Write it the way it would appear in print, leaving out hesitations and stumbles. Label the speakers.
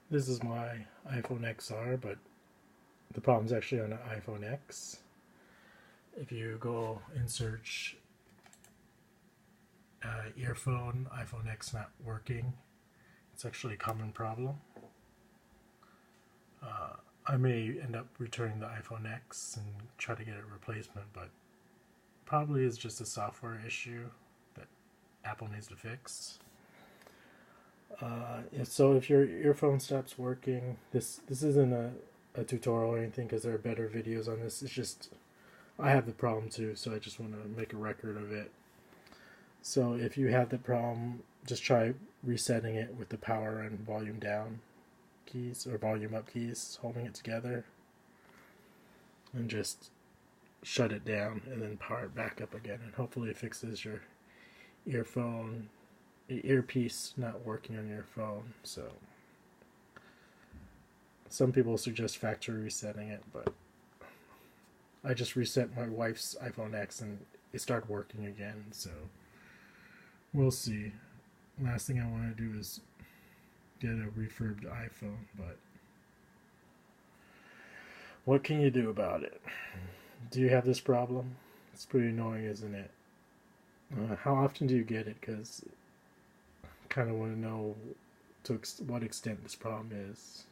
Speaker 1: This is my iPhone XR, but the problem's actually on an iPhone X. If you go and search earphone, iPhone X not working, it's actually a common problem. I may end up returning the iPhone X and try to get a replacement, but probably is just a software issue that Apple needs to fix. So if your earphone stops working, this isn't a tutorial or anything because there are better videos on this. It's just I have the problem too, so I just want to make a record of it. So if you have the problem, just try resetting it with the power and volume down keys or volume up keys, holding it together, and just shut it down and then power it back up again, and hopefully it fixes your earphone earpiece not working on your phone. So some people suggest factory resetting it, but I just reset my wife's iPhone X and it started working again, so we'll see. Last thing I want to do is get a refurbed iPhone, but what can you do about it? Do you have this problem? It's pretty annoying, isn't it? How often do you get it? Because I kind of want to know to what extent this problem is.